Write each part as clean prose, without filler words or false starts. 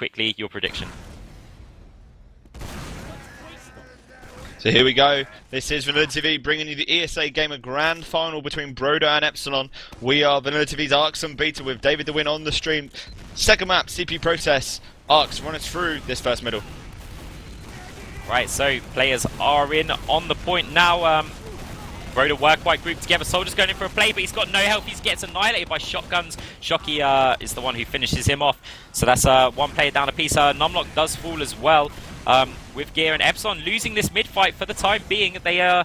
quickly. Your prediction. So here we go. This is VanillaTV bringing you the ESA Gamer Grand Final between Broder and Epsilon. We are VanillaTV's Arx and Beta with DavidTheWin on the stream. Second map, CP Process. Arx, run us through this first middle. Right, so players are in on the point now. Broder were quite grouped together. Soldier's going in for a play, but he's got no health. He gets annihilated by shotguns. Shocky is the one who finishes him off. So that's one player down a piece. Numlock does fall as well. With Gear and Epsilon losing this mid-fight for the time being, they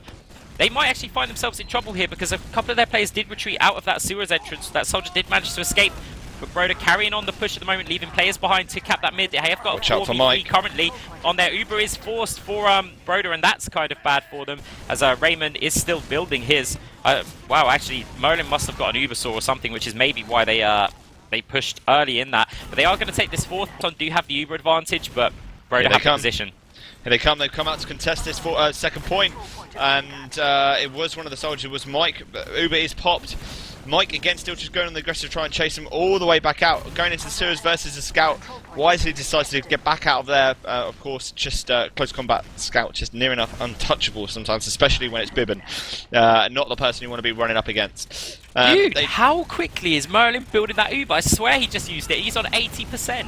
might actually find themselves in trouble here because a couple of their players did retreat out of that sewers entrance. That Soldier did manage to escape, but Broder carrying on the push at the moment, leaving players behind to cap that mid. They have got a 4v3 currently on their Uber is forced for Broder, and that's kind of bad for them as Raymond is still building his. Wow, actually, Merlin must have got an Uber saw or something, which is maybe why they pushed early in that. But they are going to take this fourth. Do have the Uber advantage, but Broder have the position. Here they come. They've come out to contest this for second point, and it was one of the soldiers. It was Mike. Uber is popped. Mike again still just going on the aggressive, try and chase him all the way back out. Going into the sewers versus the scout. Wisely decides to get back out of there. Of course, just close combat scout, just near enough untouchable sometimes, especially when it's Bibbin. Not the person you want to be running up against. Dude, how quickly is Merlin building that Uber? I swear he just used it. He's on 80%.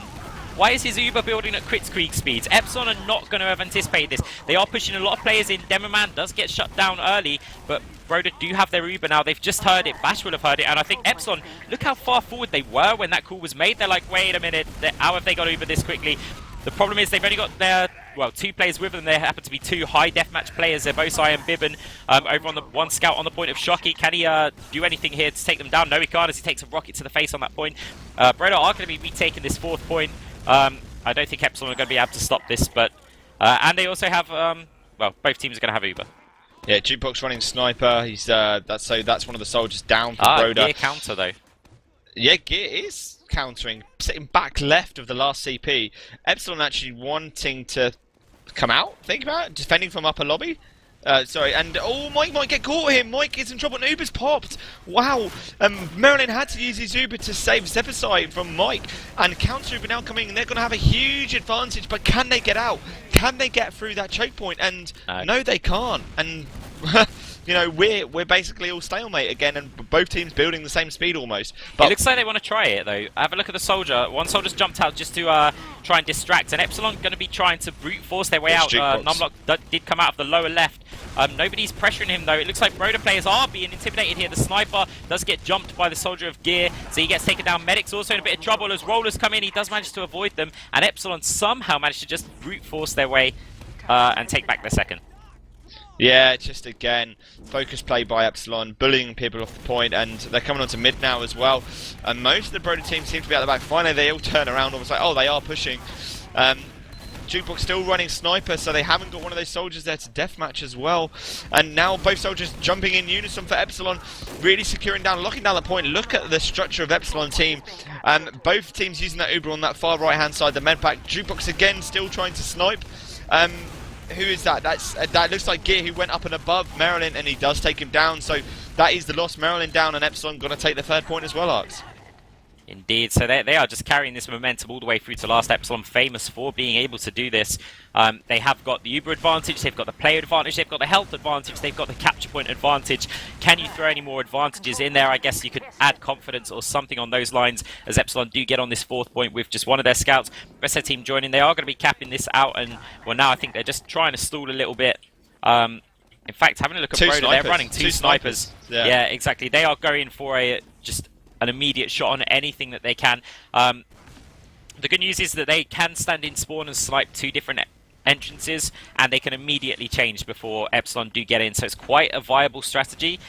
Why is his Uber building at Kritzkrieg speeds? Epsilon are not going to have anticipated this. They are pushing a lot of players in. Demoman does get shut down early, but Broder do have their Uber now. They've just heard it. Bash will have heard it, and I think Epsilon, look how far forward they were when that call was made. They're like, wait a minute, how have they got Uber this quickly? The problem is they've only got their, well, two players with them. There happen to be two high deathmatch players. They're both and Bibbin. Over on the one scout on the point of Shocky. Can he do anything here to take them down? No, he can't, as he takes a rocket to the face on that point. Broder are going to be retaking this fourth point. I don't think Epsilon are going to be able to stop this, but and they also have well, both teams are going to have Uber. Yeah, Jukebox running sniper. He's that's one of the soldiers down for Broder. Gear counter though. Yeah, Gear is countering, sitting back left of the last CP. Epsilon actually wanting to come out. Think about it, defending from upper lobby. Sorry, and oh, Mike might get caught here. Mike is in trouble, and Uber's popped. Wow, Merlin had to use his Uber to save Zephyrside from Mike, and counter Uber now coming, and they're going to have a huge advantage, but can they get out? Can they get through that choke point? And no, they can't. And you know, we're basically all stalemate again, and both teams building the same speed almost. But it looks like they want to try it though. Have a look at the soldier. One soldier's jumped out just to try and distract, and Epsilon going to be trying to brute force their way out. Numlock did come out of the lower left. Nobody's pressuring him though. It looks like Broder players are being intimidated here. The sniper does get jumped by the soldier of Gear, so he gets taken down. Medic's also in a bit of trouble as rollers come in. He does manage to avoid them, and Epsilon somehow managed to just brute force their way and take back their second. Yeah, just again, focus play by Epsilon, bullying people off the point, and they're coming on to mid now as well. And most of the Broder teams seem to be at the back. Finally, they all turn around, almost like, oh, they are pushing. Jukebox still running sniper, so they haven't got one of those soldiers there to deathmatch as well. And now both soldiers jumping in unison for Epsilon, really securing down, locking down the point. Look at the structure of Epsilon team. Both teams using that Uber on that far right-hand side, the medpack. Jukebox again still trying to snipe. Who is that? That looks like Gear, who went up and above Marilyn, and he does take him down. So that is the loss. Marilyn down, and Epsilon going to take the third point as well, Arx. Indeed, so they are just carrying this momentum all the way through to last. Epsilon famous for being able to do this. They have got the Uber advantage, they've got the player advantage, they've got the health advantage, they've got the capture point advantage. Can you throw any more advantages in there? I guess you could add confidence or something on those lines, as Epsilon do get on this fourth point with just one of their scouts. Rest of their team joining, they are going to be capping this out, and well, now I think they're just trying to stall a little bit. In fact, having a look at Broder, they're running two snipers. Yeah, exactly. They are going for just an immediate shot on anything that they can. The good news is that they can stand in spawn and snipe two different entrances, and they can immediately change before Epsilon do get in. So it's quite a viable strategy.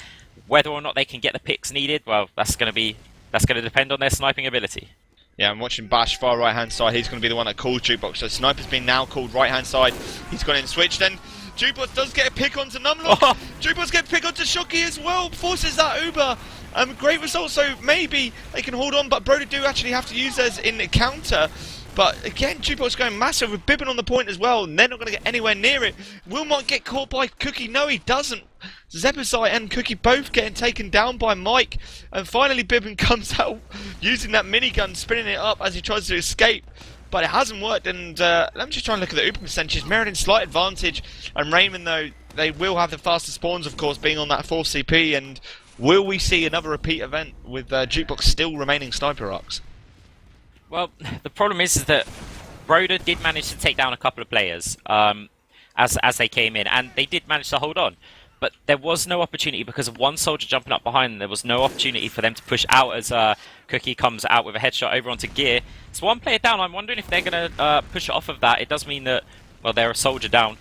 Whether or not they can get the picks needed, well, that's going to depend on their sniping ability. Yeah, I'm watching Bash far right hand side. He's going to be the one that called Jukebox. So Sniper's been now called right hand side. He's gone in and switched. Then Jukebox does get a pick onto Numlock. Jukebox get a pick onto Shocky as well. Forces that Uber. Great result, so maybe they can hold on, but Broder do actually have to use theirs in the counter. But again, Jukebox going massive with Bibbin on the point as well, and they're not going to get anywhere near it. Will Mike get caught by Cookie? No, he doesn't. Zephyrside and Cookie both getting taken down by Mike, and finally Bibbin comes out using that minigun, spinning it up as he tries to escape. but it hasn't worked. And let me just try and look at the Uber percentages. Merylin slight advantage, and Raymond, though, they will have the fastest spawns, of course, being on that 4th CP. And will we see another repeat event with Jukebox still remaining sniper Arx? Well, the problem is that Broder did manage to take down a couple of players as they came in, and they did manage to hold on. But there was no opportunity because of one soldier jumping up behind them. There was no opportunity for them to push out as Cookie comes out with a headshot over onto Gear. It's one player down. I'm wondering if they're going to push it off of that. It does mean that, well, they're a soldier down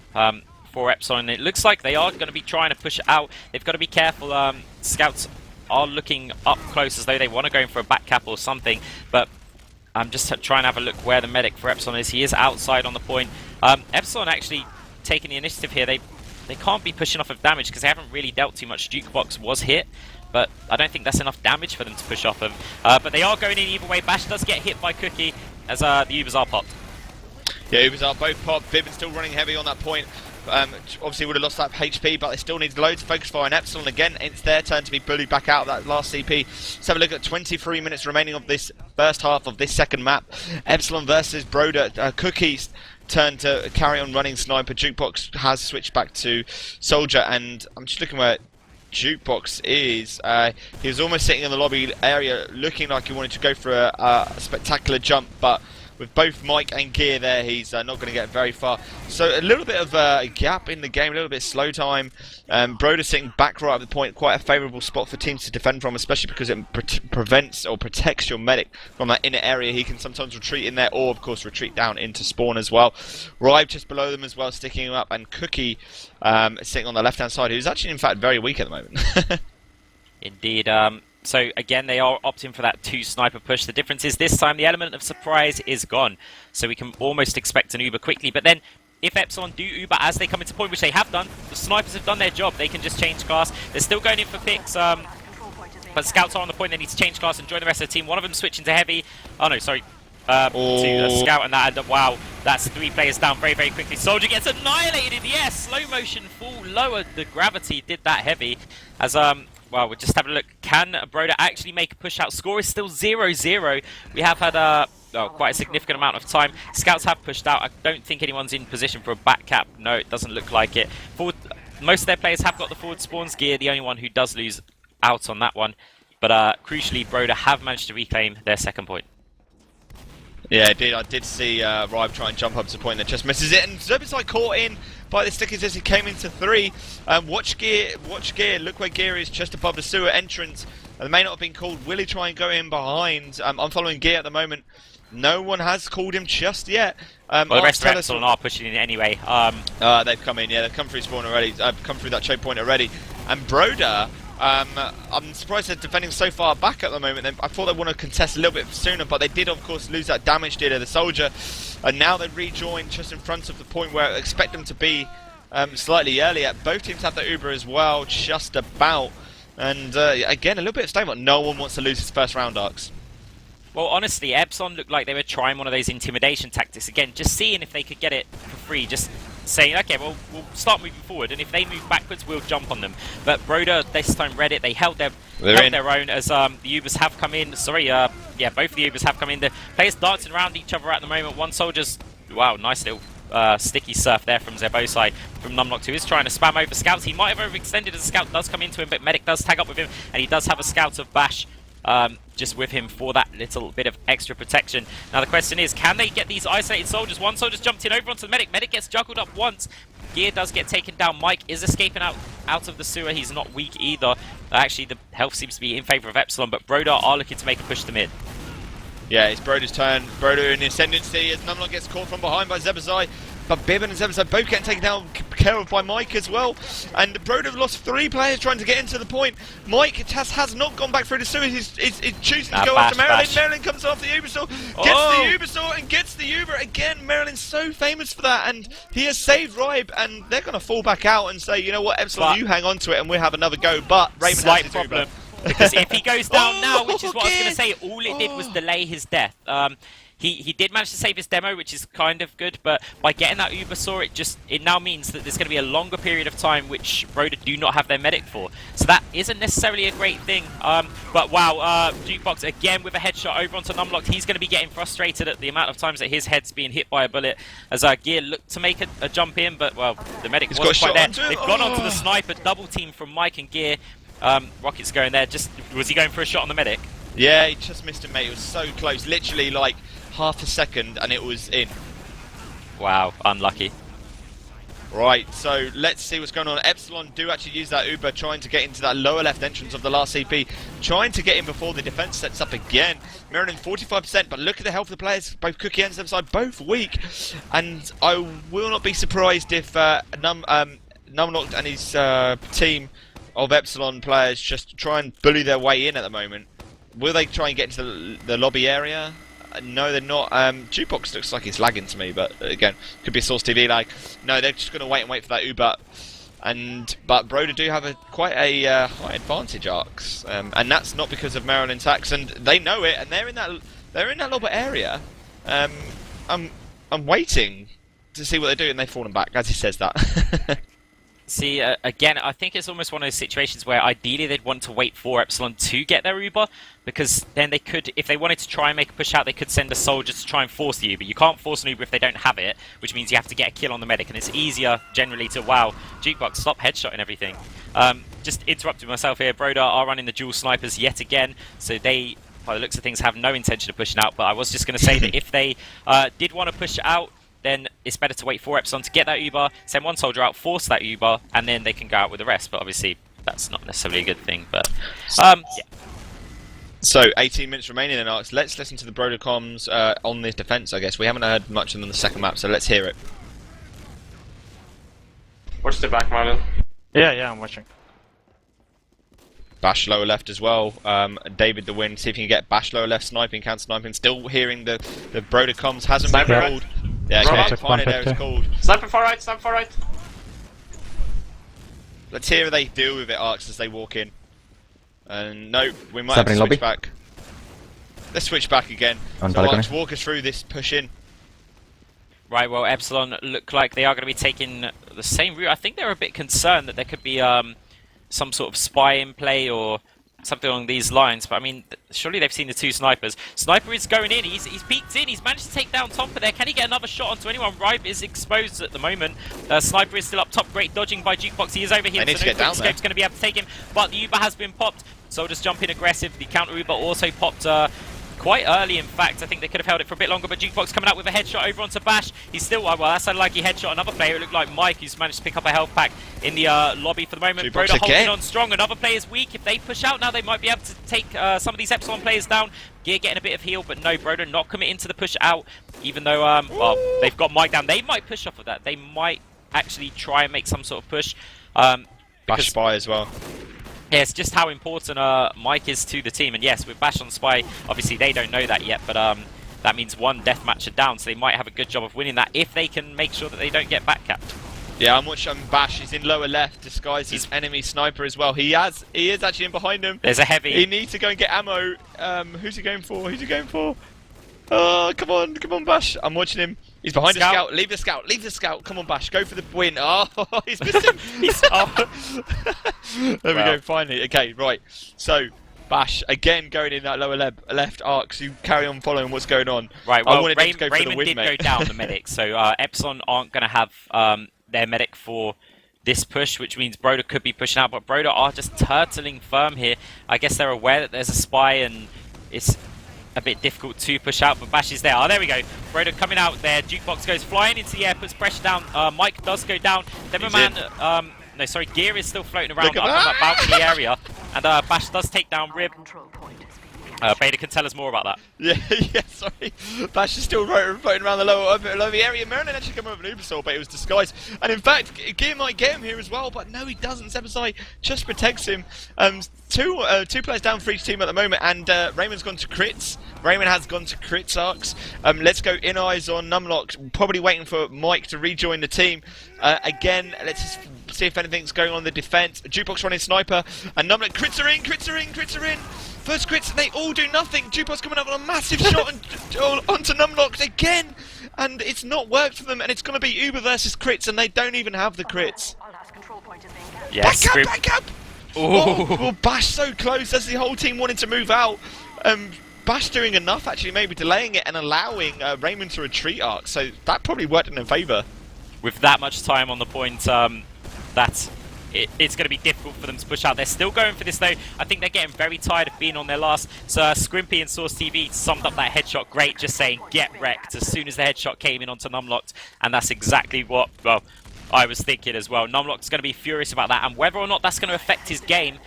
for Epsilon. It looks like they are going to be trying to push it out. They've got to be careful. Scouts are looking up close as though they want to go in for a back cap or something. But I'm just trying to have a look where the medic for Epsilon is. He is outside on the point. Epsilon actually taking the initiative here. They can't be pushing off of damage because they haven't really dealt too much. Jukebox was hit, but I don't think that's enough damage for them to push off of. But they are going in either way. Bash does get hit by Cookie as the Ubers are popped. Yeah, Ubers are both popped. Vibin still running heavy on that point. Obviously would have lost that HP, but they still need loads of focus fire on Epsilon. Again, it's their turn to be bullied back out of that last CP. Let's have a look at 23 minutes remaining of this first half of this second map. Epsilon versus Broder. Cookie's turn to carry on running sniper. Jukebox has switched back to soldier, and I'm just looking where Jukebox is. He was almost sitting in the lobby area looking like he wanted to go for a spectacular jump, but with both Mike and Gear there, he's not going to get very far. So a little bit of a gap in the game, a little bit slow time. Broder sitting back right at the point, quite a favourable spot for teams to defend from, especially because it prevents or protects your medic from that inner area. He can sometimes retreat in there, or of course retreat down into spawn as well. Rive just below them as well, sticking him up, and Cookie sitting on the left-hand side, who's actually in fact very weak at the moment. Indeed. So again, they are opting for that 2 sniper push. The difference is this time the element of surprise is gone. So we can almost expect an Uber quickly. But then if Epsilon do Uber as they come into point, which they have done, the snipers have done their job. They can just change class. They're still going in for picks. But scouts are on the point. They need to change class and join the rest of the team. One of them switching to heavy. Oh no, sorry. To a scout, and that ended up, wow, that's 3 players down very, very quickly. Soldier gets annihilated. Yes, slow motion fall lower. The gravity did that heavy. As well, we're just having a look. Can Broder actually make a push out? Score is still 0-0. We have had quite a significant amount of time. Scouts have pushed out. I don't think anyone's in position for a back cap. No, it doesn't look like it. Most of their players have got the forward spawns. Gear, the only one who does lose out on that one. But crucially, Broder have managed to reclaim their second point. Yeah, I did see Rive try and jump up to the point that just misses it, and Zobicide caught in by the stickers as he came into 3. Watch Gear, look where Gear is, just above the sewer entrance. They may not have been called. Will he try and go in behind? I'm following Gear at the moment. No one has called him just yet. Well, the rest of Epsilon are pushing in anyway. They've come in, yeah, they've come through spawn already, come through that choke point already. And Broder, I'm surprised they're defending so far back at the moment. I thought they'd want to contest a little bit sooner, but they did, of course, lose that damage to the soldier. And now they've rejoined just in front of the point where I expect them to be slightly earlier. Both teams have the Uber as well, just about. And again, a little bit of stable. No one wants to lose his first round, Arx. Well, honestly, Epsilon looked like they were trying one of those intimidation tactics. Again, just seeing if they could get it for free. Just saying, okay, well, we'll start moving forward, and if they move backwards, we'll jump on them. But Broder this time read it. They held their own as the Ubers have come in. Sorry, yeah, both of the Ubers have come in. The players dancing around each other at the moment. One soldier's, wow, nice little sticky surf there from Zebosai from Numlock, who is trying to spam over scouts. He might have overextended as a scout does come into him, but Medic does tag up with him, and he does have a scout of Bash just with him for that little bit of extra protection. Now the question is, can they get these isolated soldiers? One soldier's jumped in over onto the Medic. Medic gets juggled up once. Gear does get taken down. Mike is escaping out of the sewer. He's not weak either. Actually, the health seems to be in favour of Epsilon, but Broder are looking to make a push to mid. Yeah, it's Broder's turn. Broder in the ascendancy as Numlock gets caught from behind by Zebazai. But Bibin and Zebazai both getting taken down care of by Mike as well. And Broder lost 3 players trying to get into the point. Mike has not gone back through the sewer. He's choosing to go after Merylin. Merylin comes off the Ubersaw, gets the Ubersaw and gets the Uber again. Merylин's so famous for that, and he has saved Ribe, and they're going to fall back out and say, you know what, Epsilon, you hang on to it and we'll have another go. But Raymond has his problem. Because if he goes down now, which is what I was going to say, all it did was delay his death. he did manage to save his demo, which is kind of good, but by getting that Uber saw, it now means that there's going to be a longer period of time which Broder do not have their medic for. So that isn't necessarily a great thing. But wow, Jukebox again with a headshot over onto Numlock. He's going to be getting frustrated at the amount of times that his head's being hit by a bullet as Gear looked to make a jump in, but well, the medic wasn't quite there. They've gone onto the sniper, double team from Mike and Gear. Rocket's going there. Was he going for a shot on the medic? Yeah, he just missed him, mate. It was so close. Literally, like, half a second and it was in. Wow, unlucky. Right, so let's see what's going on. Epsilon do actually use that Uber, trying to get into that lower left entrance of the last CP, trying to get in before the defense sets up again. Mirroring 45%, but look at the health of the players, both Cookie and Side, both weak. And I will not be surprised if Numlocked and his team of Epsilon players just try and bully their way in at the moment. Will they try and get into the lobby area? No, they're not. Jukebox looks like it's lagging to me, but again, could be a Source TV lag. No, they're just going to wait for that Uber. But Broder do have quite a high advantage, Arx, and that's not because of Maryland's hacks, and they know it, and they're in that lobby area. I'm waiting to see what they do, and they've fallen back as he says that. See, again, I think it's almost one of those situations where ideally they'd want to wait for Epsilon to get their Uber, because then they could, if they wanted to try and make a push out, they could send a soldier to try and force the Uber. You can't force an Uber if they don't have it, which means you have to get a kill on the medic, and it's easier generally to, wow, Jukebox, stop headshotting everything. Just interrupting myself here, Broder are running the dual snipers yet again, so they, by the looks of things, have no intention of pushing out, but I was just going to say that if they did want to push out, then it's better to wait for Epsilon to get that Uber, send one soldier out, force that Uber, and then they can go out with the rest. But obviously, that's not necessarily a good thing. But yeah. So 18 minutes remaining in Arx. Let's listen to the Broder comms on this defense. I guess we haven't heard much of them on the second map, so let's hear it. Watch the back, Marlon. Yeah, I'm watching. Bash lower left as well. DavidTheWin, see if you can get Bash lower left sniping, counter sniping. Still hearing the Broder comms hasn't been called. Yeah, okay, finally there it's called. Sniper far right, sniper far right. Let's hear how they deal with it, Arx, as they walk in. And no, we might have to switch back. Let's switch back again. So Arx, walk us through this push in. Right, well, Epsilon look like they are going to be taking the same route. I think they're a bit concerned that there could be some sort of spy in play or something along these lines, but I mean, surely they've seen the two snipers. Sniper is going in, he's peeked in, he's managed to take down Tomper there. Can he get another shot onto anyone? Ribe is exposed at the moment. Sniper is still up top, great dodging by Jukebox. He is over here, so no quick escape's going to be able to take him, but the Uber has been popped. Soldiers jump in aggressive, the counter Uber also popped quite early, in fact. I think they could have held it for a bit longer, but Jukebox coming out with a headshot over onto Bash. He's still, well, that's a lucky headshot. Another player, it looked like Mike, who's managed to pick up a health pack in the lobby for the moment. Broder holding on strong. Another player's weak. If they push out now, they might be able to take some of these Epsilon players down. Gear getting a bit of heal, but no, Broder not committing to the push out, even though well, they've got Mike down. They might push off of that. They might actually try and make some sort of push. Bash spy as well. Yeah, it's just how important Mike is to the team, and yes, with Bash on Spy, obviously they don't know that yet, but that means one deathmatch are down, so they might have a good job of winning that if they can make sure that they don't get backcapped. Yeah, I'm watching Bash. He's in lower left, disguised as enemy sniper as well. He is actually in behind him. There's a heavy. He needs to go and get ammo. Who's he going for? Who's he going for? Oh, come on, Bash. I'm watching him. He's behind a scout. Leave the scout. Leave the scout. Come on, Bash. Go for the win. Oh, he's missed him. There we go. Finally. Okay, right. So, Bash again going in that lower left Arx. You carry on following what's going on. Right. Well, I wanted to go for the Raymond win, did mate. go down the medic, so Epsilon aren't going to have their medic for this push, which means Broder could be pushing out, but Broder are just turtling firm here. I guess they're aware that there's a spy and it's a bit difficult to push out, but Bash is there. Oh, there we go. Broder coming out there. Jukebox goes flying into the air, puts pressure down. Mike does go down. Demoman, no, sorry, Gear is still floating around up on that balcony area, and Bash does take down Rib. Beta can tell us more about that. Yeah, sorry. Bash is still floating around the lower area. Merlin actually came over an Ubersaw, but it was disguised. And in fact, Gear might get him here as well, but no, he doesn't. Sebasai just protects him. Two players down for each team at the moment, and Raymond's gone to crits. Raymond has gone to crits, Arx. Let's go in eyes on Numlock, probably waiting for Mike to rejoin the team. Again, let's just see if anything's going on in the defense. Jukebox running sniper, and Numlock crits are in. First crits, and they all do nothing. Jukebox coming up on a massive shot onto Numlocked again, and it's not worked for them, and it's going to be Uber versus crits, and they don't even have the crits. Yes, Back up! Well, Bash so close as the whole team wanted to move out. Bash doing enough, actually, maybe delaying it and allowing Raymond to retreat Arx, so that probably worked in their favour. With that much time on the point, it's going to be difficult for them to push out. They're still going for this though. I think they're getting very tired of being on their last. So Scrimpy and Source TV summed up that headshot great, just saying get wrecked as soon as the headshot came in onto Numlocked, and that's exactly what, well, I was thinking as well. Numlocked's going to be furious about that, and whether or not that's going to affect his game,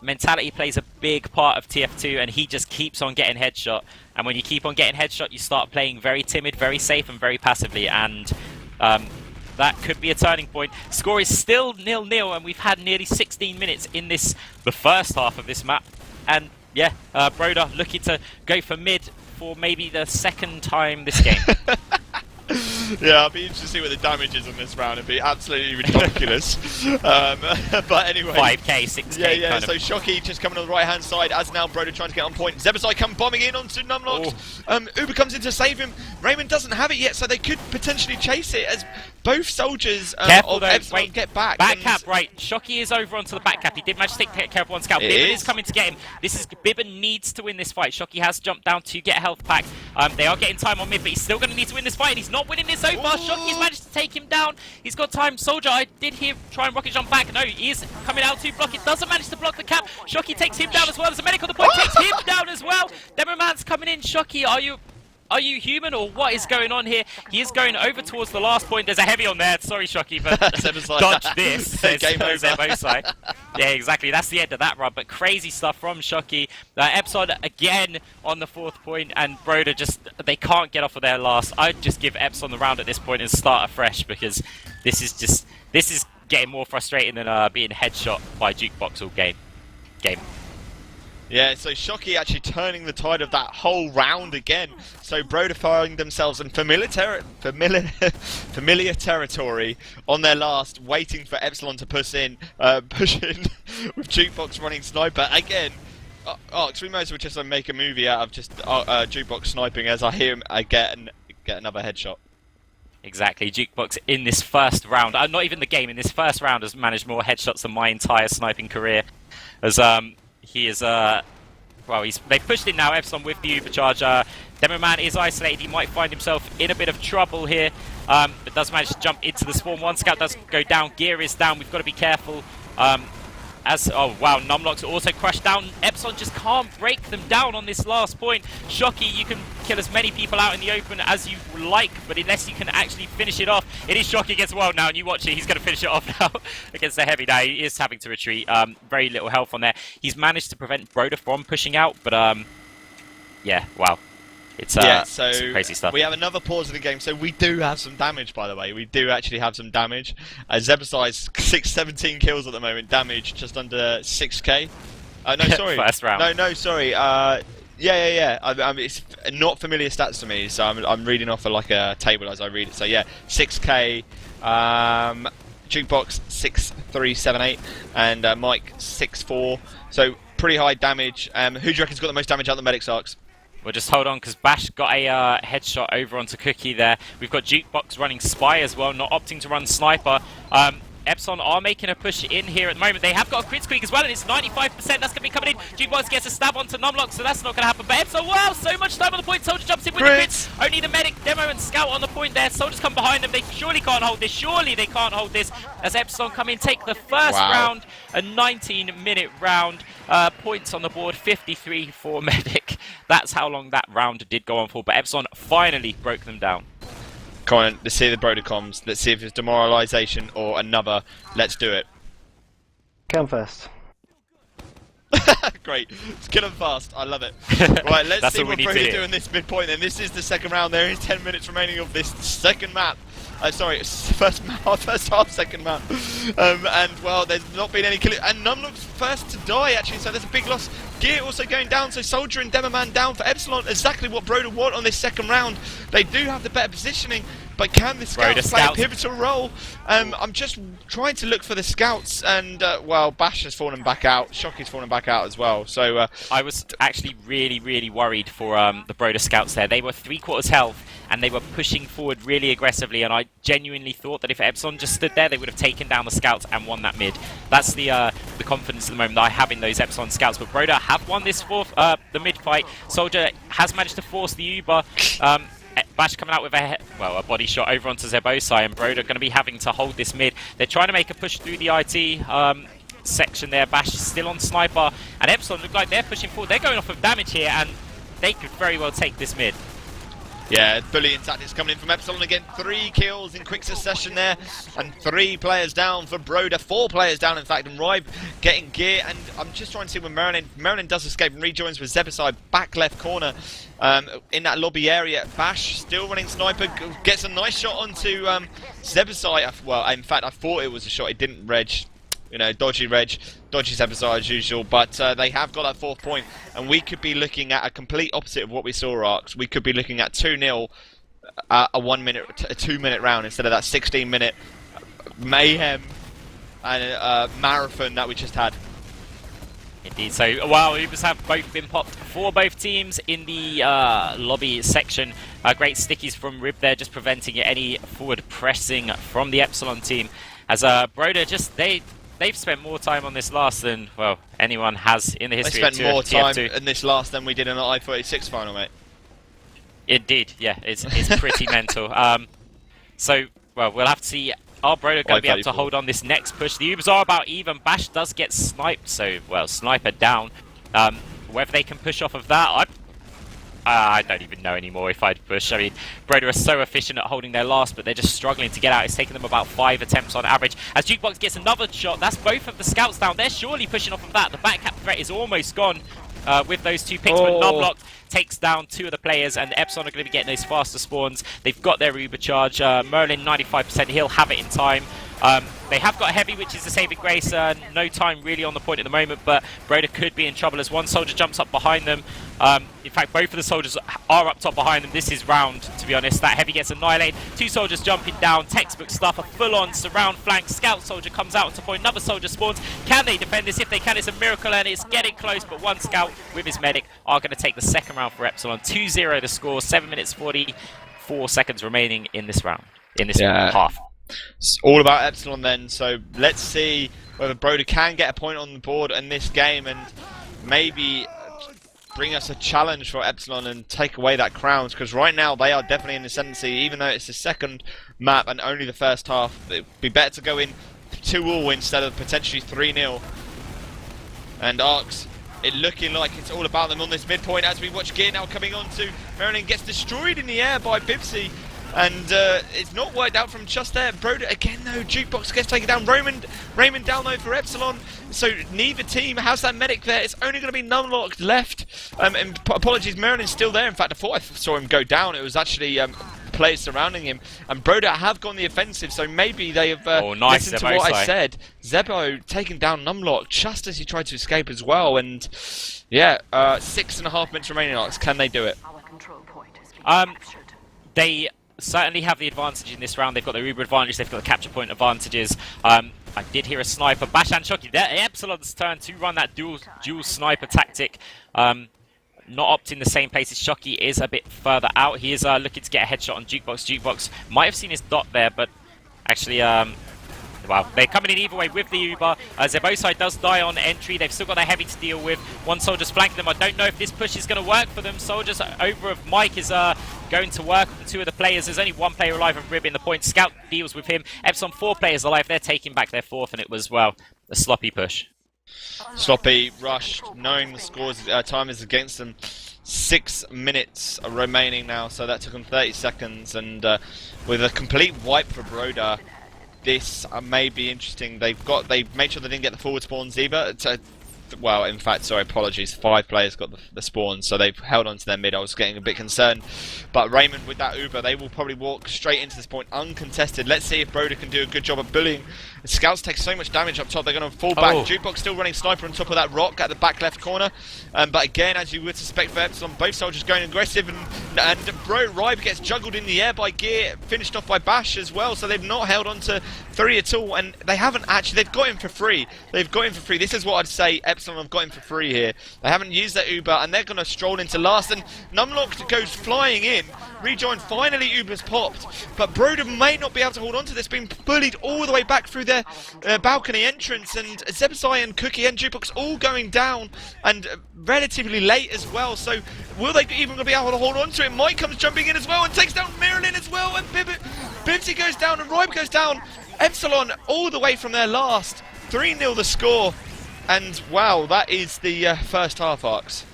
mentality plays a big part of TF2, and he just keeps on getting headshot. And when you keep on getting headshot, you start playing very timid, very safe, and very passively, and that could be a turning point. Score is still 0-0, and we've had nearly 16 minutes in the first half of this map. And yeah, Broder looking to go for mid for maybe the second time this game. Yeah, I'll be interested to see what the damage is on this round. It'd be absolutely ridiculous. But anyway. 5k, 6k. Yeah, so Shocky just coming on the right hand side as now Broder trying to get on point. Zebasai come bombing in onto Numlocked. Uber comes in to save him. Raymond doesn't have it yet, so they could potentially chase it as both soldiers of Epsilon get back. Back cap, right. Shocky is over onto the back cap. He did manage to take care of one scout. Bibben is coming to get him. Bibben needs to win this fight. Shocky has jumped down to get a health pack. They are getting time on mid, but he's still going to need to win this fight, and he's not winning this so far. Shocky's managed to take him down. He's got time. Soldier, I did hear try and rocket jump back. No, he is coming out to block it. Doesn't manage to block the cap. Shocky takes him down as well. There's a medic on the point. Takes him down as well. Demoman's coming in. Shocky, are you human, or what is going on here? He is going over towards the last point. There's a heavy on there. Sorry, Shocky, but dodge this. Game over. Yeah, exactly. That's the end of that run. But crazy stuff from Shocky. Epsilon again on the 4th point, and Broder they can't get off of their last. I'd just give Epsilon the round at this point and start afresh, because this is getting more frustrating than being headshot by Jukebox all game. Yeah, so Shocky actually turning the tide of that whole round again. So Broder find themselves in familiar territory on their last, waiting for Epsilon to push in with Jukebox running sniper again. We might as well just make a movie out of just Jukebox sniping as I hear him get another headshot. Exactly, Jukebox in this first round, not even the game, in this first round has managed more headshots than my entire sniping career. As he is, they've pushed in now, Epsilon with the Ubercharge. Demoman is isolated, he might find himself in a bit of trouble here, but does manage to jump into the spawn. One scout does go down, gear is down, we've got to be careful. Oh wow, Numlock's also crushed down. Epsilon just can't break them down on this last point. Shocky, you can kill as many people out in the open as you like, but unless you can actually finish it off, it is Shocky against World now, and you watch it, he's going to finish it off now against the heavy. Now he is having to retreat. Very little health on there. He's managed to prevent Broder from pushing out, but yeah, wow. It's so some crazy stuff. We have another pause in the game, so we do have some damage, by the way. We do actually have some damage. Zebasai's 17 kills at the moment, damage just under 6k. No, sorry. First round. No, sorry. Yeah. It's not familiar stats to me, so I'm reading off of like a table as I read it. So yeah, 6k. Jukebox 6378 and Mike 64. So pretty high damage. Who do you reckon's got the most damage out of the medics, Arx? We'll just hold on, because Bash got a headshot over onto Cookie there. We've got Jukebox running Spy as well, not opting to run Sniper. Epsilon are making a push in here at the moment. They have got a crit squeak as well, and it's 95%. That's going to be coming in. Jukebox gets a stab onto Numlock, so that's not going to happen. But Epsilon, wow, so much time on the point. Soldier jumps in with the crits. Only the medic, Demo, and Scout on the point there. Soldiers come behind them. They surely can't hold this. Surely they can't hold this. As Epsilon come in, take the first round, a 19-minute round. Points on the board, 53 for medic. That's how long that round did go on for. But Epsilon finally broke them down. Come on, let's see the Broder comms. Let's see if it's demoralisation or another. Let's do it. Come first. Great. Let's kill them fast. I love it. Right, let's see what Broder do in this midpoint. And this is the second round. There is 10 minutes remaining of this second map. Sorry, it's first half, second map. And, well, there's not been any killing. And Numlock's first to die, actually, so there's a big loss. Gear also going down, so Soldier and Demoman down for Epsilon. Exactly what Broder want on this second round. They do have the better positioning, But can the Broder scouts play a scouts. pivotal role? I'm just trying to look for the scouts, and well, Bash has fallen back out. Shockey's fallen back out as well. So I was actually really worried for the Broder scouts there. They were 3/4 health, and they were pushing forward really aggressively, and I genuinely thought that if Epsilon just stood there, they would have taken down the scouts and won that mid. That's the confidence at the moment that I have in those Epsilon scouts. But Broder have won this the mid fight. Soldier has managed to force the Uber. Bash coming out with a body shot over onto Zebosai, and Broder going to be having to hold this mid. They're trying to make a push through the IT section there. Bash is still on sniper, and Epsilon look like they're pushing forward. They're going off of damage here, and they could very well take this mid. yeah, bullying tactics coming in from Epsilon again. 3 kills in quick succession there, and 3 players down for Broder. 4 players down, in fact, and Rive getting gear. And I'm just trying to see when Merlin does escape and rejoins with Zebosai back left corner in that lobby area. Bash still running sniper, gets a nice shot onto Zebosai. Well, in fact, I thought it was a shot. It didn't reg. You know, dodgy Zebosai as usual, but they have got that 4th point, and we could be looking at a complete opposite of what we saw, Arx. We could be looking at 2-0, a 2-minute round instead of that 16-minute mayhem and marathon that we just had. Indeed. So, wow, Ubers have both been popped for both teams in the lobby section. Great stickies from Rib there, just preventing any forward pressing from the Epsilon team. As Broder they've spent more time on this last than, well, anyone has in the history of TF2. They spent more time in this last than we did in the I-46 final, mate. Indeed, yeah, it's pretty mental. So, well, we'll have to see. Are Broder going to be able to hold on this next push? The Ubers are about even. Bash does get sniped, so, well, sniper down. Whether they can push off of that, I don't even know anymore if I'd push. I mean, Broder are so efficient at holding their last, but they're just struggling to get out. It's taken them about 5 attempts on average. As Jukebox gets another shot, that's both of the scouts down. They're surely pushing off of that. The backcap threat is almost gone with those 2 picks, but Numlock takes down 2 of the players, and Epsilon are going to be getting those faster spawns. They've got their Uber charge. Merlin, 95%. He'll have it in time. They have got a heavy, which is the saving grace. No time really on the point at the moment, but Broder could be in trouble as one soldier jumps up behind them. In fact, both of the soldiers are up top behind them. This is round, to be honest. That heavy gets annihilated. 2 soldiers jumping down. Textbook stuff. A full-on surround flank. Scout soldier comes out onto point. Another soldier spawns. Can they defend this? If they can, it's a miracle, and it's getting close. But one scout with his medic are going to take the second round for Epsilon. 2-0 the score. 7 minutes 44 seconds remaining in this round. In this half. It's all about Epsilon then, so let's see whether Broder can get a point on the board in this game and maybe bring us a challenge for Epsilon and take away that crowns, because right now they are definitely in the ascendancy, even though it's the second map and only the first half. It would be better to go in 2-all instead of potentially 3-0. And Arx, it looking like it's all about them on this midpoint as we watch gear now coming on to Merlin, gets destroyed in the air by Bibsy. And it's not worked out from just there. Broder again though, Jukebox gets taken down. Raymond down though for Epsilon. So neither team has that medic there. It's only going to be Numlock left. And apologies, Merlin's still there. In fact, I thought I saw him go down. It was actually players surrounding him. And Broder have gone the offensive, so maybe they have listened to what I said. Zebo taking down Numlock just as he tried to escape as well. And yeah, 6.5 minutes remaining. Arx, can they do it? They certainly have the advantage in this round. They've got their Uber advantage, they've got the capture point advantages. I did hear a sniper. Bash and Shockey, Epsilon's turn to run that dual sniper tactic. Not opting the same place as Shockey, is a bit further out. He is looking to get a headshot on Jukebox. Jukebox might have seen his dot there, but actually well, they're coming in either way with the Uber. Zebosai does die on entry. They've still got their heavy to deal with. One soldier's flanking them. I don't know if this push is going to work for them. Soldiers over of Mike is going to work on 2 of the players. There's only 1 player alive and Rib in the point. Scout deals with him. Epsilon 4 players alive. They're taking back their 4th, and it was, well, a sloppy push. Sloppy, rushed, knowing the scores, time is against them. 6 minutes remaining now, so that took them 30 seconds. And with a complete wipe for Broder, this may be interesting. They made sure they didn't get the forward spawns either. Well, in fact, sorry, apologies. 5 players got the spawns, so they've held on to their mid. I was getting a bit concerned. But Raymond with that Uber, they will probably walk straight into this point uncontested. Let's see if Broder can do a good job of bullying. The scouts take so much damage up top, they're going to fall back. Jukebox still running sniper on top of that rock at the back left corner. But again, as you would suspect for Epsilon, both soldiers going aggressive, and And Ribe gets juggled in the air by Gear, finished off by Bash as well, so they've not held on to 3 at all, and they haven't actually, they've got him for free. They've got him for free. This is what I'd say Epsilon have got him for free here. They haven't used that Uber, and they're going to stroll into last, and Numlock goes flying in. Rejoin, finally Uber's popped, but Broder may not be able to hold on to this, being bullied all the way back through their balcony entrance, and Zebasai and Cookie and Jukebox all going down, and relatively late as well, so will they even be able to hold on to it? Mike comes jumping in as well and takes down Marilyn as well, and Bibsy goes down and Ribe goes down. Epsilon all the way from their last. 3-0 the score, and wow, that is the first half, Arx.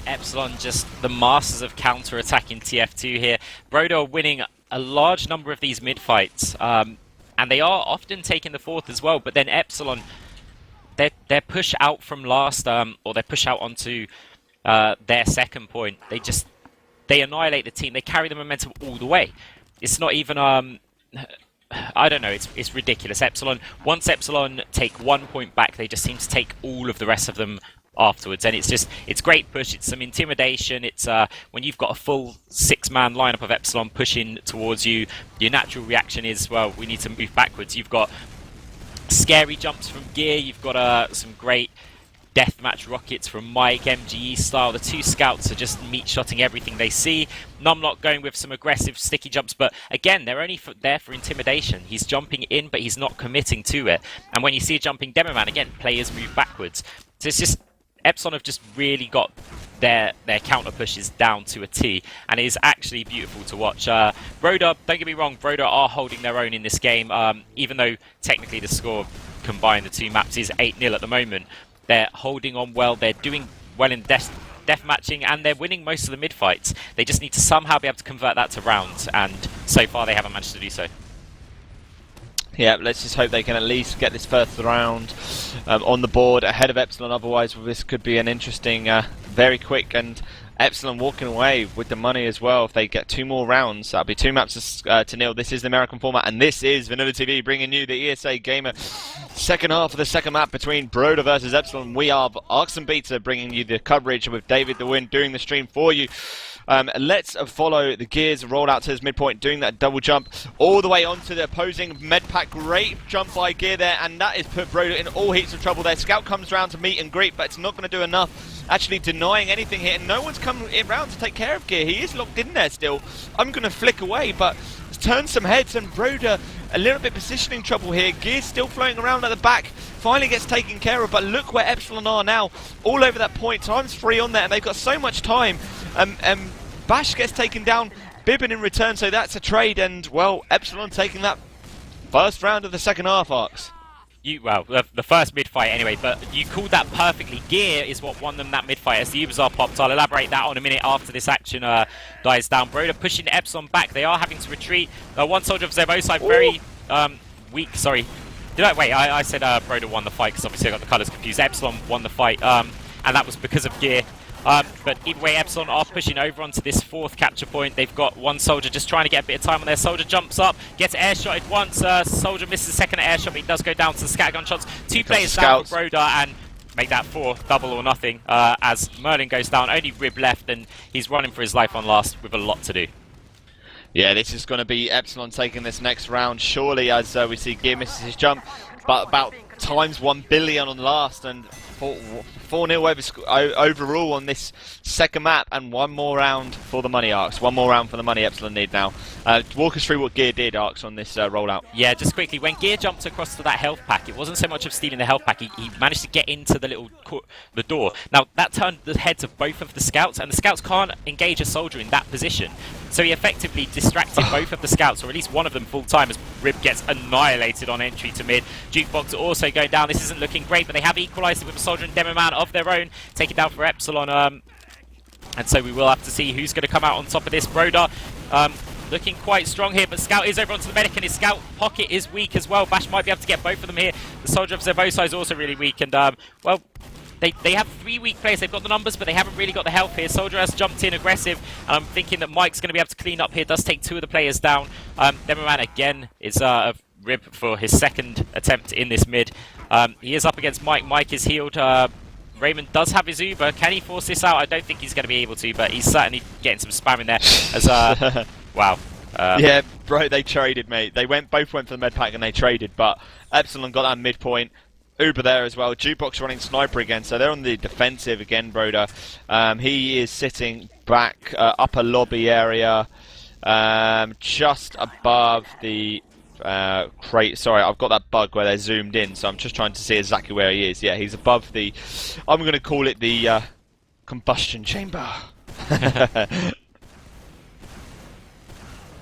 Epsilon just the masters of counter-attacking TF2 here. Broder winning a large number of these mid-fights, and they are often taking the fourth as well, but then Epsilon, their push out from last, or their push out onto their second point, they annihilate the team, they carry the momentum all the way. It's not even, I don't know, it's ridiculous. Once Epsilon take 1 point back, they just seem to take all of the rest of them afterwards, and it's great push, it's some intimidation, it's when you've got a full 6-man lineup of Epsilon pushing towards you, your natural reaction is, well, we need to move backwards. You've got scary jumps from Gear, you've got some great deathmatch rockets from Mike, MGE style. The 2 scouts are just meat-shotting everything they see. Numlock going with some aggressive sticky jumps, but again, they're only there for intimidation. He's jumping in, but he's not committing to it. And when you see a jumping demo man, again, players move backwards. So it's just, Epsilon have just really got their counter pushes down to a T, and it is actually beautiful to watch. Broder, don't get me wrong, Broder are holding their own in this game, even though technically the score combined the 2 maps is 8-0 at the moment. They're holding on well, they're doing well in death matching, and they're winning most of the mid fights. They just need to somehow be able to convert that to rounds, and so far they haven't managed to do so. Yeah, let's just hope they can at least get this first round on the board ahead of Epsilon. Otherwise, this could be an interesting, very quick, and Epsilon walking away with the money as well. If they get 2 more rounds, that'll be 2 maps to nil. This is the American format, and this is VanillaTV bringing you the ESA Gamer second half of the second map between Broder versus Epsilon. We are Arx and Beta bringing you the coverage with DavidTheWin doing the stream for you. Let's follow the Gears roll out to his midpoint, doing that double jump all the way onto the opposing med pack. Great jump by Gear there, and that has put Broder in all heaps of trouble there. Scout comes round to meet and greet, but it's not going to do enough. Actually denying anything here, and no one's come around to take care of Gear. He is locked in there still. I'm going to flick away, but turn some heads, and Broder a little bit positioning trouble here. Gear still floating around at the back, finally gets taken care of, but look where Epsilon are now, all over that point. Time's free on there, and they've got so much time. Bash gets taken down, Bibbin in return, so that's a trade, and, well, Epsilon taking that first round of the second half, Arx. Well, the first mid-fight anyway, but you called that perfectly. Gear is what won them that mid-fight as the Ubers are popped. I'll elaborate that on a minute after this action dies down. Broder pushing Epsilon back. They are having to retreat. One soldier of Zebosai very weak, sorry. I said Broder won the fight because obviously I got the colours confused. Epsilon won the fight, and that was because of Gear. But either way, Epsilon are pushing over onto this 4th capture point. They've got 1 soldier just trying to get a bit of time on there. Soldier jumps up, gets airshotted once. Soldier misses the second airshot, but he does go down to the scattergun shots. 2 players down for Broder, and make that 4, double or nothing. As Merlin goes down, only Rib left, and he's running for his life on last with a lot to do. Yeah, this is going to be Epsilon taking this next round, surely, as we see Gear misses his jump, but about times 1 billion on last, and 4-0 overall on this second map, and 1 more round for the money, Arx. 1 more round for the money Epsilon need now. Walk us through what Gear did, Arx, on this rollout. Yeah, just quickly, when Gear jumped across to that health pack, it wasn't so much of stealing the health pack, he managed to get into the door. Now, that turned the heads of both of the scouts, and the scouts can't engage a soldier in that position. So he effectively distracted both of the scouts, or at least one of them full time, as Rib gets annihilated on entry to mid. Jukebox also going down. This isn't looking great, but they have equalised it with a soldier and demo man of their own. Take it down for Epsilon. And so we will have to see who's going to come out on top of this. Broder looking quite strong here, but Scout is over onto the medic, and his Scout pocket is weak as well. Bash might be able to get both of them here. The soldier of Zebosai is also really weak, and well, they have 3 weak players. They've got the numbers, but they haven't really got the health here. Soldier has jumped in aggressive, and I'm thinking that Mike's going to be able to clean up here. Does take 2 of the players down. Demoman again is a Rib for his 2nd attempt in this mid. He is up against Mike. Mike is healed. Raymond does have his Uber. Can he force this out? I don't think he's going to be able to, but he's certainly getting some spam in there. As wow. Yeah, bro, they traded, mate. Both went for the med pack and they traded, but Epsilon got that midpoint. Uber there as well. Jukebox running sniper again, so they're on the defensive again, Broder. He is sitting back upper lobby area, just above the crate. Sorry, I've got that bug where they're zoomed in, so I'm just trying to see exactly where he is. Yeah, he's above the, I'm going to call it the combustion chamber.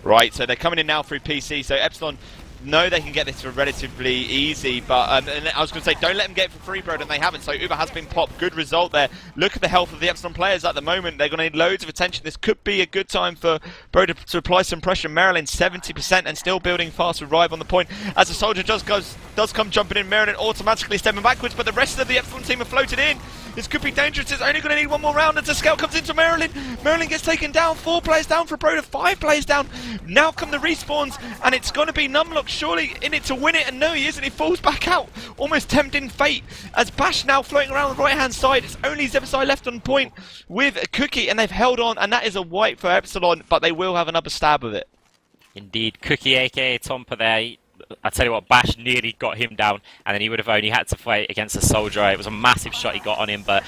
Right, so they're coming in now through PC, so Epsilon know they can get this for relatively easy, but and I was going to say, don't let them get it for free, Broder, and they haven't, so Uber has been popped. Good result there. Look at the health of the Epsilon players at the moment. They're going to need loads of attention. This could be a good time for Broder to apply some pressure. Maryland 70% and still building fast with Rive on the point. As the soldier does come jumping in, Maryland automatically stepping backwards, but the rest of the Epsilon team are floated in. This could be dangerous. It's only going to need one more round as the scout comes into Maryland. Maryland gets taken down. 4 players down for Broder, 5 players down. Now come the respawns, and it's going to be Numlock surely in it to win it, and no, he isn't. He falls back out, almost tempting fate. As Bash now floating around the right-hand side, it's only Zebasai left on point with a Cookie, and they've held on, and that is a wipe for Epsilon, but they will have another stab of it. Indeed, Cookie, aka Tompa there. I tell you what, Bash nearly got him down, and then he would have only had to fight against a soldier. It was a massive shot he got on him, but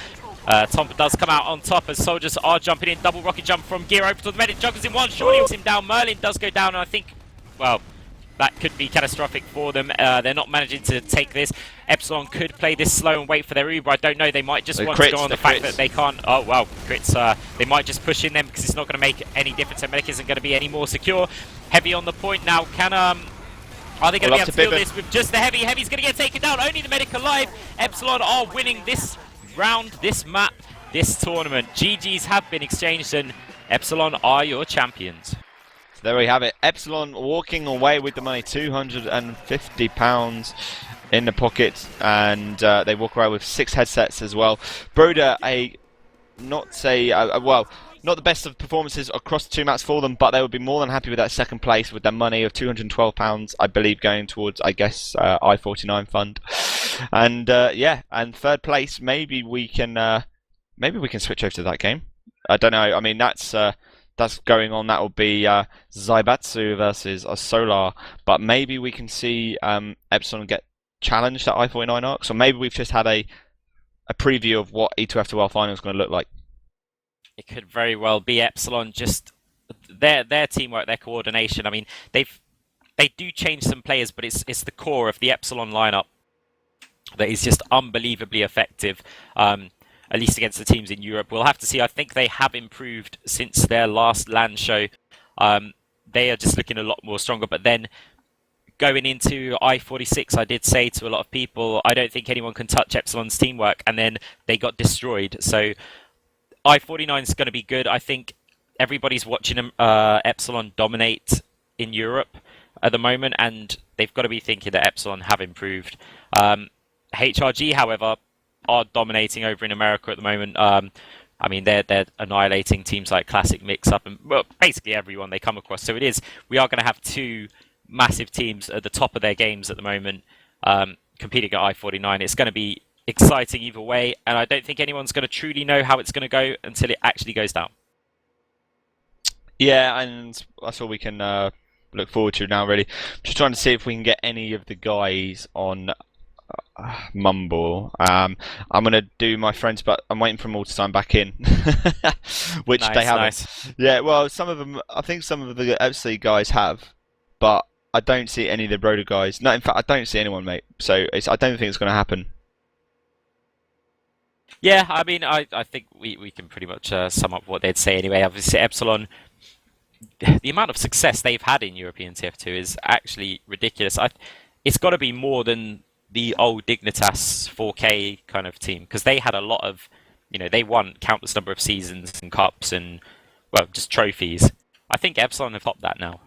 Tompa does come out on top as soldiers are jumping in. Double rocket jump from Gear open to the medic, juggles in one, surely him down. Merlin does go down, and I think, well, that could be catastrophic for them. They're not managing to take this. Epsilon could play this slow and wait for their Uber. I don't know. They might just want to go on the fact that they can't. Oh, wow. Crits. They might just push in them because it's not going to make any difference. Their medic isn't going to be any more secure. Heavy on the point now. Are they going to be able to deal this with just the Heavy? Heavy's going to get taken down. Only the medic alive. Epsilon are winning this round, this map, this tournament. GGs have been exchanged, and Epsilon are your champions. So there we have it. Epsilon walking away with the money, £250 in the pocket, and they walk away with 6 headsets as well. Broder, not the best of performances across the 2 maps for them, but they would be more than happy with that second place with their money of £212, I believe, going towards, I guess, I-49 fund. And yeah, and third place, maybe we can switch over to that game. I don't know. I mean, that's going on. That will be Zaibatsu versus Solar, but maybe we can see Epsilon get challenged at I-49 Arx, or maybe we've just had a preview of what E2F2L final is going to look like. It could very well be Epsilon, just their teamwork, their coordination. I mean, they do change some players, but it's the core of the Epsilon lineup that is just unbelievably effective, at least against the teams in Europe. We'll have to see. I think they have improved since their last LAN show. They are just looking a lot more stronger, but then going into I-46, I did say to a lot of people, I don't think anyone can touch Epsilon's teamwork, and then they got destroyed. So I-49 is going to be good. I think everybody's watching Epsilon dominate in Europe at the moment, and they've got to be thinking that Epsilon have improved. HRG, however, are dominating over in America at the moment. I mean, they're annihilating teams like Classic Mix-Up and, well, basically everyone they come across. So we are going to have 2 massive teams at the top of their games at the moment, competing at I-49. It's going to be exciting either way, and I don't think anyone's going to truly know how it's going to go until it actually goes down. Yeah, and that's all we can look forward to now, really. Just trying to see if we can get any of the guys on Mumble. I'm going to do my friends, but I'm waiting for them all to sign back in, which they haven't. Nice. Yeah, well, some of them, I think some of the FC guys have, but I don't see any of the Broder guys. No, in fact, I don't see anyone, mate. So I don't think it's going to happen. Yeah, I mean, I think we can pretty much sum up what they'd say anyway. Obviously, Epsilon, the amount of success they've had in European TF2 is actually ridiculous. It's got to be more than the old Dignitas 4K kind of team, because they had a lot of, they won countless number of seasons and cups and, well, just trophies. I think Epsilon have topped that now.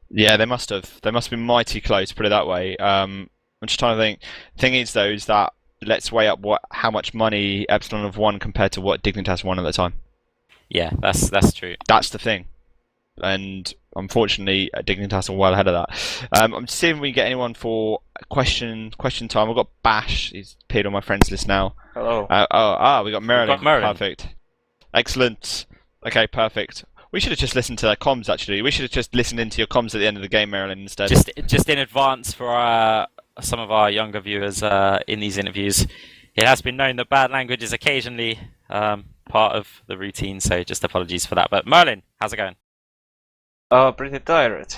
Yeah, they must have. They must be mighty close, put it that way. I'm just trying to think. Thing is, though, is that let's weigh up how much money Epsilon have won compared to what Dignitas won at the time. Yeah, that's true. That's the thing. and unfortunately, Dignitas are well ahead of that. I'm seeing if we can get anyone for question time. I've got Bash. He's appeared on my friends list now. Hello. We got Merlin. Merlin. Perfect. Excellent. Okay, perfect. We should have just listened to their comms, actually. We should have just listened into your comms at the end of the game, Marilyn, instead. Just in advance for some of our younger viewers in these interviews, it has been known that bad language is occasionally part of the routine, so just apologies for that. But Merlin, how's it going? Pretty tired.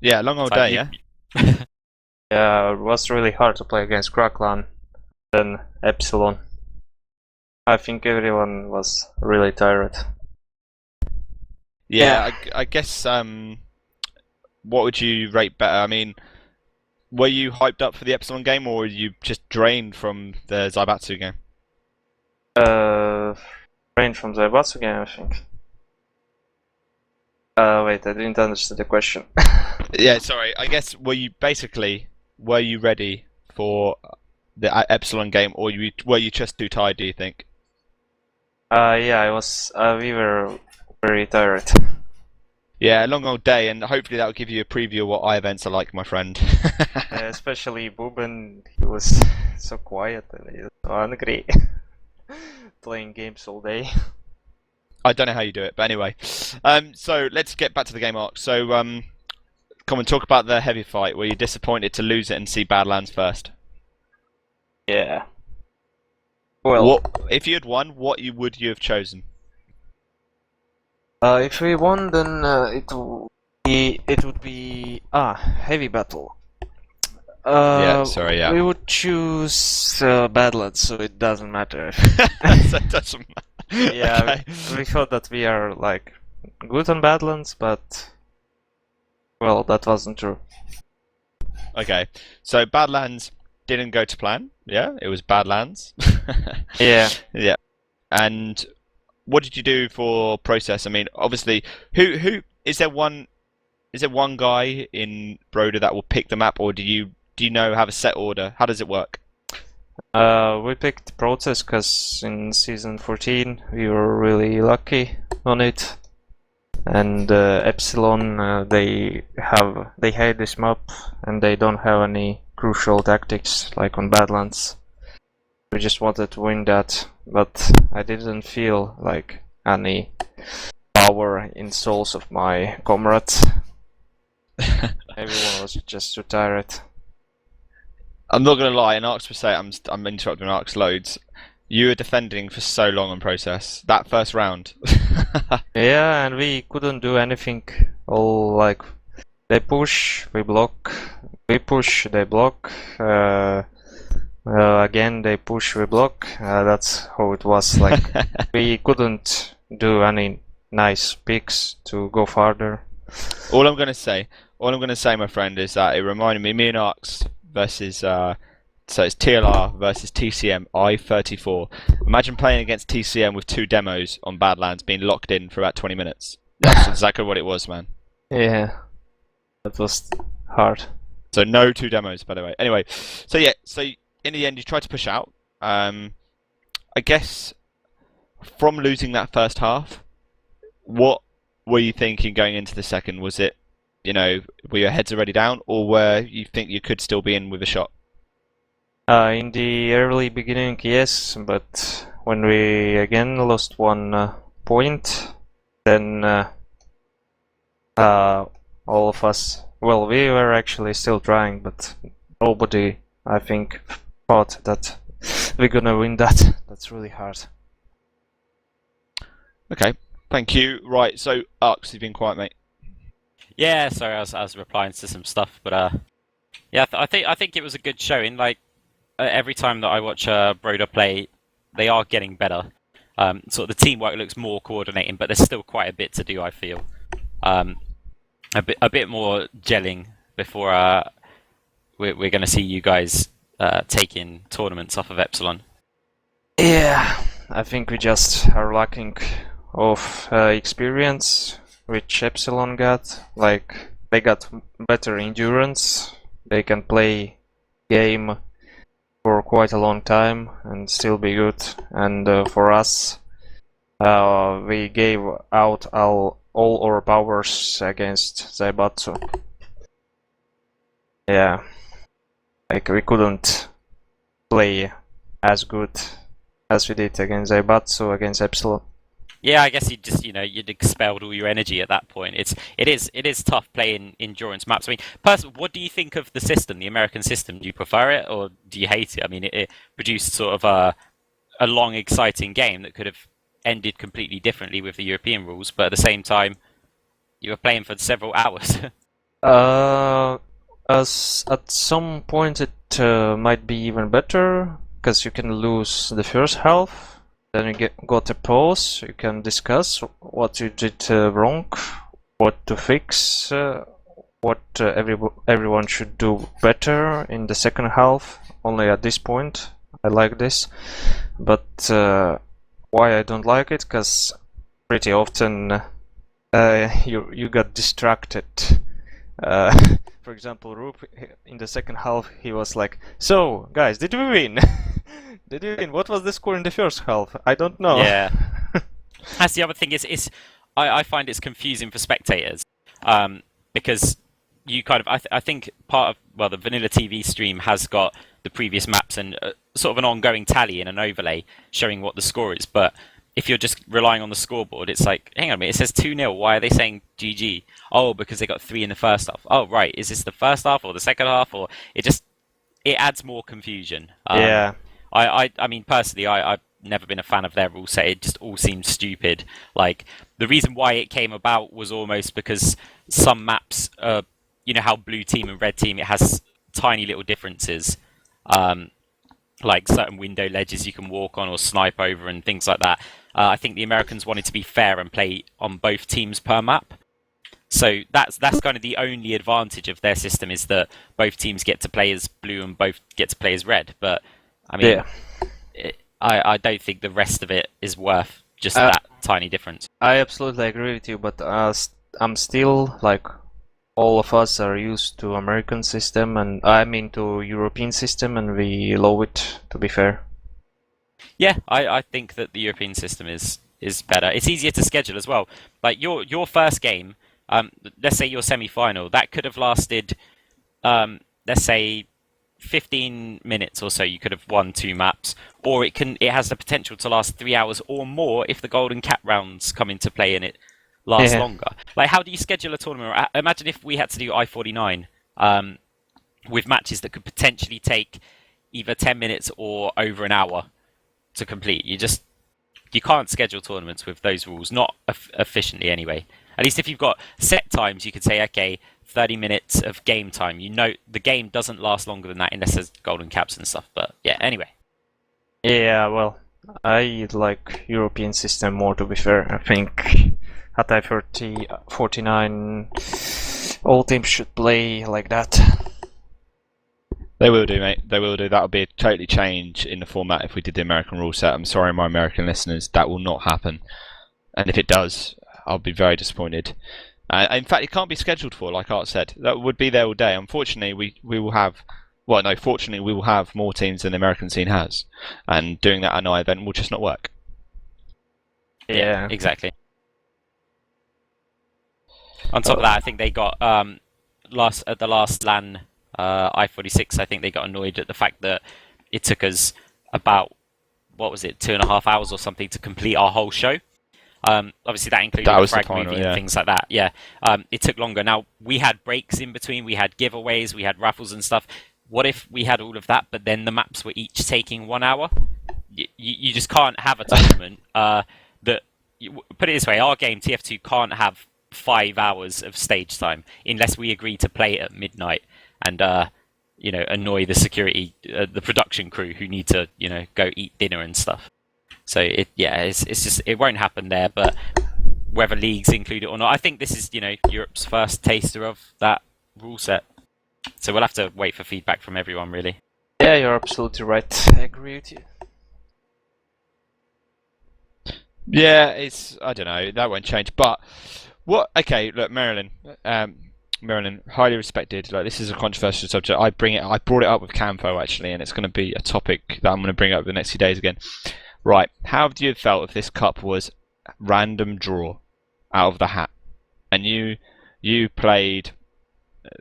Yeah, long old day, yeah? Yeah, it was really hard to play against Kraklan, then Epsilon. I think everyone was really tired. Yeah, I guess, what would you rate better? I mean, were you hyped up for the Epsilon game, or were you just drained from the Zaibatsu game? Rain from the Batsu game, I think. Wait, I didn't understand the question. Yeah, sorry. I guess, were you ready for the Epsilon game, or were you just too tired, do you think? Yeah, I was. We were very tired. Yeah, a long old day, and hopefully that will give you a preview of what events are like, my friend. Especially Buben, he was so quiet and he was so angry. Playing games all day. I don't know how you do it, but anyway. So let's get back to the game, Arx. So, come and talk about the heavy fight. Were you disappointed to lose it and see Badlands first? Yeah. Well, If you had won, what would you have chosen? if we won, then it would be heavy battle. Yeah, sorry, yeah. We would choose Badlands, so it doesn't matter. So it doesn't matter. Yeah, Okay. we thought that we are like good on Badlands, but well, that wasn't true. Okay, so Badlands didn't go to plan. Yeah, it was Badlands. Yeah. Yeah. And what did you do for process? I mean, obviously, who is there one guy in Broder that will pick the map, or do you have a set order? How does it work? We picked Process because in season 14 we were really lucky on it, and Epsilon they hate this map and they don't have any crucial tactics like on Badlands. We just wanted to win that, but I didn't feel like any power in souls of my comrades. Everyone was just too tired. I'm not gonna lie, and Arx will say I'm interrupting Arx loads. You were defending for so long on process. That first round. Yeah, and we couldn't do anything. All like they push, we block. We push, they block. Again, they push, we block. That's how it was. Like we couldn't do any nice picks to go farther. All I'm gonna say, my friend, is that it reminded me and Arx versus so it's TLR versus TCM I-34. Imagine playing against TCM with 2 demos on Badlands, being locked in for about 20 minutes. That's exactly what it was, man. Yeah, that was hard. So no 2 demos, by the way. Anyway, so yeah, so in the end you tried to push out. I guess from losing that first half, what were you thinking going into the second? Was it, were your heads already down, or were you think you could still be in with a shot? In the early beginning, yes, but when we again lost 1 point, then all of us, well, we were actually still trying, but nobody, I think, thought that we're gonna win that. That's really hard. Okay, thank you. Right, so Arx, you've been quiet, mate. Yeah, sorry, I was replying to some stuff, but yeah, I think it was a good showing. Like every time that I watch Broder play, they are getting better. Sort of the teamwork looks more coordinating, but there's still quite a bit to do. I feel a bit more gelling before we're going to see you guys taking tournaments off of Epsilon. Yeah, I think we just are lacking of experience, which Epsilon got. Like they got better endurance. They can play game for quite a long time and still be good. And for us, we gave out all all our powers against Zaibatsu. Yeah, like we couldn't play as good as we did against Zaibatsu, against Epsilon. Yeah, I guess you'd expelled all your energy at that point. It is tough playing endurance maps. I mean, personally, what do you think of the system, the American system? Do you prefer it or do you hate it? I mean, it produced sort of a long, exciting game that could have ended completely differently with the European rules, but at the same time, you were playing for several hours. As at some point it might be even better, because you can lose the first half. Then you got a pause, you can discuss what you did wrong, what to fix, what everyone should do better in the second half. Only at this point I like this. But why I don't like it? Because pretty often you got distracted. For example, Roop, in the second half, he was like, "So, guys, did we win? Did we win? What was the score in the first half? I don't know." Yeah. That's the other thing is I find it's confusing for spectators because you kind of I think part of the VanillaTV stream has got the previous maps and sort of an ongoing tally and an overlay showing what the score is, but if you're just relying on the scoreboard, it's like, hang on a minute, it says 2-0. Why are they saying GG? Oh, because they got 3 in the first half. Oh, right. Is this the first half or the second half? Or it adds more confusion. Yeah. I mean, personally, I've never been a fan of their rule set. It just all seemed stupid. Like, the reason why it came about was almost because some maps, you know how blue team and red team, it has tiny little differences. Like certain window ledges you can walk on or snipe over and things like that. I think the Americans wanted to be fair and play on both teams per map. So that's kind of the only advantage of their system, is that both teams get to play as blue and both get to play as red. But I mean, yeah. I don't think the rest of it is worth just that tiny difference. I absolutely agree with you, but I'm still like, all of us are used to American system, and I mean to European system, and we love it, to be fair. Yeah, I think that the European system is better. It's easier to schedule as well. Like your first game, let's say your semi-final, that could have lasted, let's say, 15 minutes or so. You could have won 2 maps, or it has the potential to last 3 hours or more if the golden cap rounds come into play and it lasts longer. Like, how do you schedule a tournament? Imagine if we had to do I-49 with matches that could potentially take either 10 minutes or over an hour to complete. You can't schedule tournaments with those rules, not efficiently anyway. At least if you've got set times, you could say, okay, 30 minutes of game time. You know the game doesn't last longer than that unless there's golden caps and stuff. But yeah, anyway. Yeah, well, I like European system more, to be fair. I think at I-49, all teams should play like that. They will do, mate. They will do. That would be a totally change in the format if we did the American rule set. I'm sorry, my American listeners, that will not happen. And if it does, I'll be very disappointed. In fact, it can't be scheduled for, like Art said. That would be there all day. Unfortunately, we will have... Well, no, fortunately, we will have more teams than the American scene has. And doing that at an event will just not work. Yeah, exactly. On top of that, I think they got at the last LAN I-46. I think they got annoyed at the fact that it took us about 2.5 hours or something to complete our whole show. Obviously, that included the frag movie and things like that. Yeah, it took longer. Now we had breaks in between. We had giveaways. We had raffles and stuff. What if we had all of that, but then the maps were each taking 1 hour? You just can't have a tournament that. Put it this way: our game TF2 can't have 5 hours of stage time unless we agree to play at midnight and annoy the security, the production crew who need to go eat dinner and stuff. So it's just, it won't happen there. But whether leagues include it or not, I think this is Europe's first taster of that rule set. So we'll have to wait for feedback from everyone, really. Yeah, you're absolutely right. I agree with you. Yeah, I don't know, that won't change. But okay, look, Marilyn, highly respected. Like, this is a controversial subject. I brought it up with Camfo actually, and it's going to be a topic that I'm going to bring up the next few days again. Right, how have you felt if this cup was random draw out of the hat? and you played.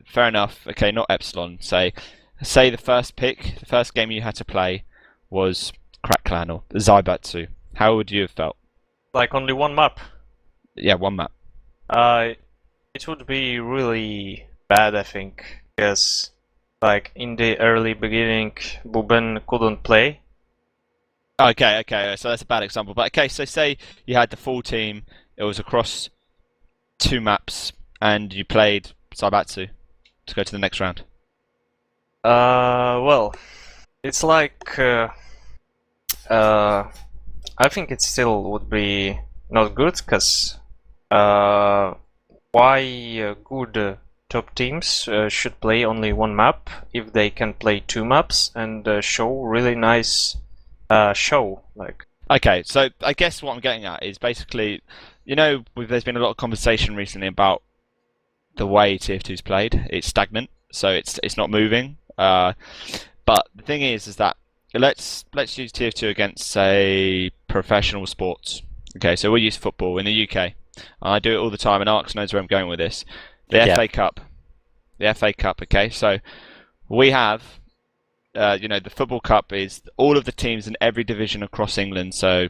Fair enough. Okay, not Epsilon. Say the first pick, the first game you had to play was Crack Clan or Zaibatsu. How would you have felt? Like only one map. Yeah, one map. It would be really bad, I think, because like in the early beginning, Buben couldn't play. Okay, so that's a bad example. But okay, so say you had the full team, it was across 2 maps, and you played Zaibatsu to go to the next round. Well, it's like I think it still would be not good, because why good top teams should play only one map if they can play 2 maps and show really nice show, like. Okay, so I guess what I'm getting at is basically, there's been a lot of conversation recently about the way TF2's played. It's stagnant, so it's not moving. But the thing is that let's use TF2 against, say, professional sports. Okay, so we'll use football in the UK. I do it all the time, and Arx knows where I'm going with this. The FA Cup. The FA Cup, okay? So we have, the Football Cup is all of the teams in every division across England. So,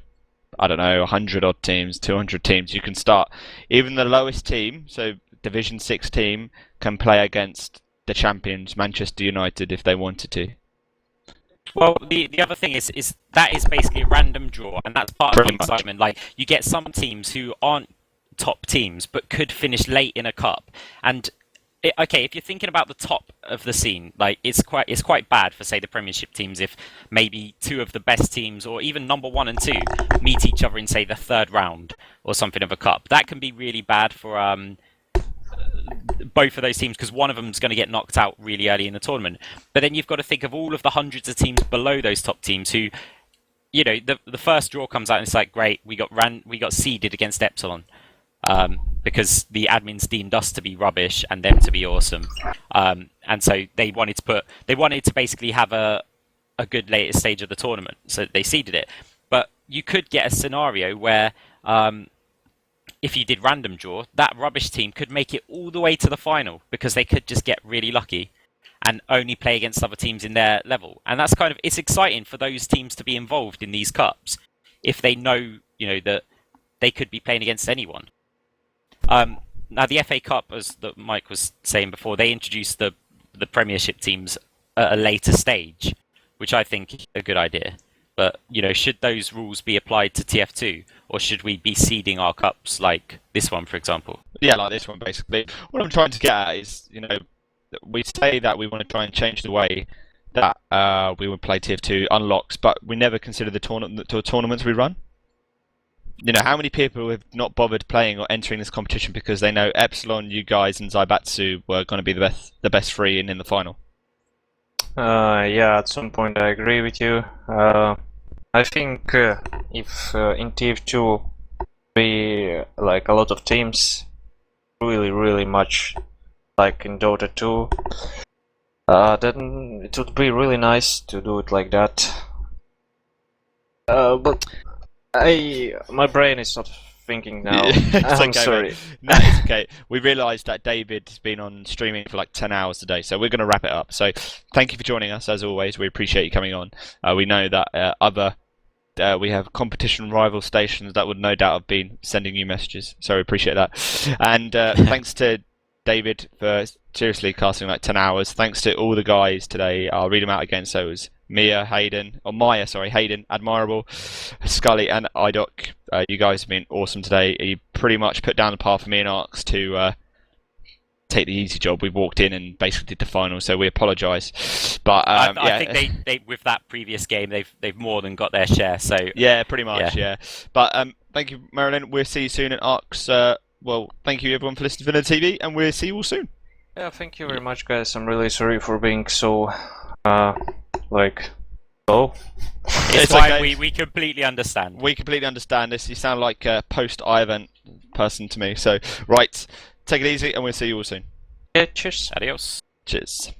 I don't know, 100 odd teams, 200 teams. You can start. Even the lowest team, so Division 6 team, can play against the champions, Manchester United, if they wanted to. Well, the other thing is that is basically a random draw, and that's part of the excitement. Like, you get some teams who aren't top teams, but could finish late in a cup. And okay, if you're thinking about the top of the scene, like it's quite bad for, say, the Premiership teams if maybe 2 of the best teams, or even number 1 and 2, meet each other in, say, the 3rd round or something of a cup. That can be really bad for both of those teams, because one of them is going to get knocked out really early in the tournament. But then you've got to think of all of the hundreds of teams below those top teams who, the first draw comes out and it's like, great, we got seeded against Epsilon. Because the admins deemed us to be rubbish and them to be awesome, and so they wanted to basically have a good later stage of the tournament, so they seeded it. But you could get a scenario where, if you did random draw, that rubbish team could make it all the way to the final because they could just get really lucky and only play against other teams in their level. And that's it's exciting for those teams to be involved in these cups if they know, that they could be playing against anyone. Now, the FA Cup, as Mike was saying before, they introduced the Premiership teams at a later stage, which I think is a good idea. But, should those rules be applied to TF2, or should we be seeding our cups like this one, for example? Yeah, like this one, basically. What I'm trying to get at is, we say that we want to try and change the way that we would play TF2 unlocks, but we never consider the tournaments we run. How many people have not bothered playing or entering this competition because they know Epsilon, you guys, and Zaibatsu were going to be the best 3 in the final? Yeah, at some point I agree with you. I think if in TF2 be like a lot of teams, really much like in Dota 2, then it would be really nice to do it like that. But my brain is not thinking now. I'm okay, sorry. Mate. No, it's okay. We realised that David has been on streaming for like 10 hours today, so we're going to wrap it up. So thank you for joining us, as always. We appreciate you coming on. We know that we have competition rival stations that would no doubt have been sending you messages, so we appreciate that. And thanks to David for seriously casting like 10 hours. Thanks to all the guys today. I'll read them out again. So it was Maya, Hayden, Admirable, Scully, and Idoc. You guys have been awesome today. You pretty much put down the path for me and Arx to take the easy job. We walked in and basically did the final, so we apologise. But I think they with that previous game, they've more than got their share. So yeah, pretty much, yeah. But thank you, Marilyn. We'll see you soon at Arx. Well, thank you everyone for listening to VanillaTV, and we'll see you all soon. Yeah, thank you very much, guys. I'm really sorry for being so low. It's fine. Okay. We completely understand. We completely understand this. You sound like a post-I-event person to me. So, right, take it easy, and we'll see you all soon. Yeah, cheers. Adios. Cheers.